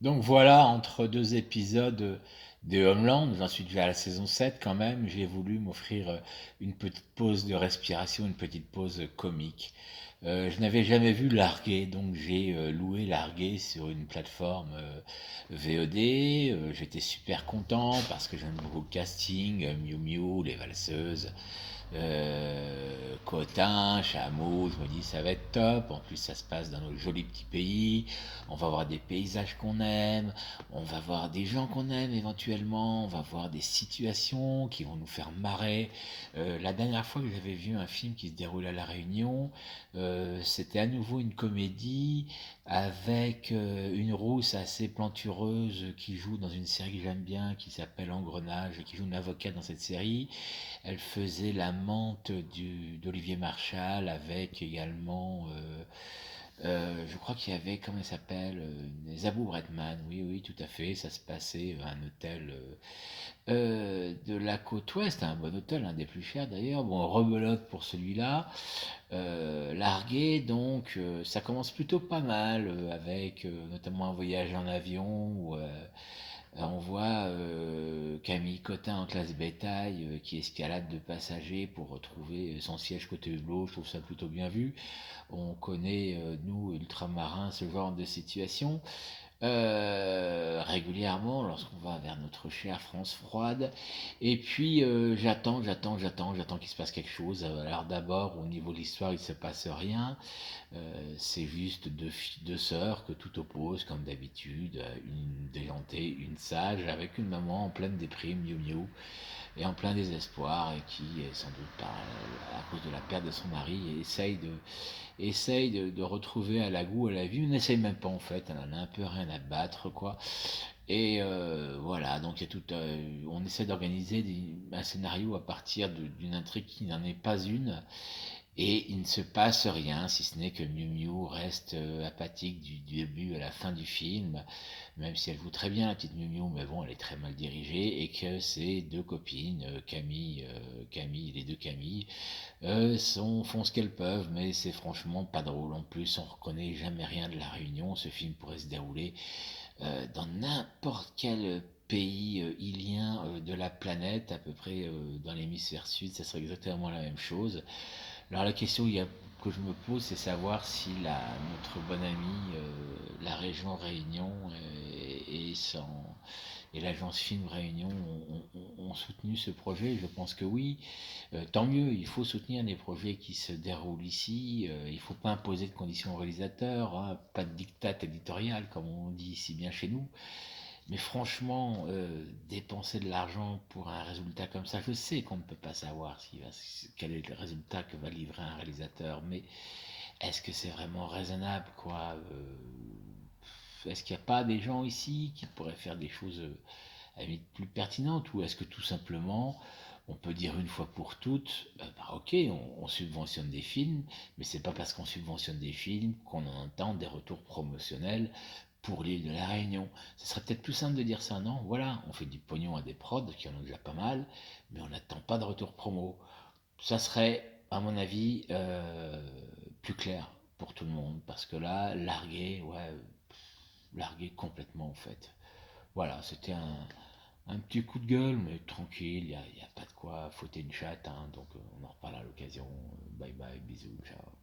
Donc voilà, entre deux épisodes de Homeland, j'en suis déjà à la saison 7 quand même, j'ai voulu m'offrir une petite pause de respiration, une petite pause comique. Je n'avais jamais vu Largué, donc j'ai loué Largué sur une plateforme VOD. J'étais super content parce que j'aime beaucoup le casting, Miu Miu, les valseuses, Cotin, Chameau, je me dis ça va être top. En plus, ça se passe dans notre joli petit pays. On va voir des paysages qu'on aime, on va voir des gens qu'on aime éventuellement, on va voir des situations qui vont nous faire marrer. La dernière fois que j'avais vu un film qui se déroule à La Réunion, c'était à nouveau une comédie avec une rousse assez plantureuse qui joue dans une série que j'aime bien qui s'appelle Engrenage et qui joue une avocate dans cette série. Elle faisait l'amante d'Olivier Marchal avec également, je crois qu'il y avait, comment elle s'appelle, Zabou Bretman, oui, oui, tout à fait, ça se passait à un hôtel de la côte ouest, un bon hôtel, un des plus chers d'ailleurs, bon, rebelote pour celui-là, largué, donc ça commence plutôt pas mal, avec notamment un voyage en avion où on voit Camille Cotin en classe bétail qui escalade de passagers pour retrouver son siège côté hublot. Je trouve ça plutôt bien vu. On connaît, nous, ultramarins, ce genre de situation régulièrement lorsqu'on va vers notre chère France froide. Et puis j'attends qu'il se passe quelque chose. Alors d'abord, au niveau de l'histoire, il ne se passe rien. C'est juste deux sœurs que tout oppose, comme d'habitude, une déjantée, une sage, avec une maman en pleine déprime, miou miou, et en plein désespoir, et qui, sans doute à cause de la perte de son mari, essaye de retrouver à la goût à la vie. On n'essaye même pas en fait, elle en a un peu rien à battre, quoi. Et voilà, donc il y a tout, on essaie d'organiser un scénario à partir d'une intrigue qui n'en est pas une, et il ne se passe rien, si ce n'est que Miu Miu reste apathique du début à la fin du film, même si elle joue très bien la petite Miu Miu, mais bon, elle est très mal dirigée, et que ses deux copines, Camille, les deux Camille, font ce qu'elles peuvent, mais c'est franchement pas drôle. En plus, on reconnaît jamais rien de la Réunion. Ce film pourrait se dérouler dans n'importe quel pays ilien de la planète, à peu près dans l'hémisphère sud, ça serait exactement la même chose. Alors la question que je me pose, c'est savoir si notre bonne amie, la région Réunion et l'agence Film Réunion ont soutenu ce projet. Je pense que oui. Tant mieux, il faut soutenir des projets qui se déroulent ici. Il ne faut pas imposer de conditions aux réalisateurs, hein, pas de diktat éditorial comme on dit si bien chez nous. Mais franchement, dépenser de l'argent pour un résultat comme ça, je sais qu'on ne peut pas savoir quel est le résultat que va livrer un réalisateur, mais est-ce que c'est vraiment raisonnable, quoi? Est-ce qu'il n'y a pas des gens ici qui pourraient faire des choses à la limite plus pertinentes, ou est-ce que tout simplement on peut dire une fois pour toutes, bah, ok, on subventionne des films, mais c'est pas parce qu'on subventionne des films qu'on en entend des retours promotionnels pour l'île de la Réunion. Ce serait peut-être plus simple de dire ça, non? Voilà, on fait du pognon à des prods qui en ont déjà pas mal, mais on n'attend pas de retour promo. Ça serait, à mon avis, plus clair pour tout le monde, parce que là, larguer, ouais, larguer complètement en fait. Voilà, c'était un petit coup de gueule, mais tranquille, y a pas de quoi fouetter une chatte, hein, donc on en reparle à l'occasion. Bye bye, bisous, ciao.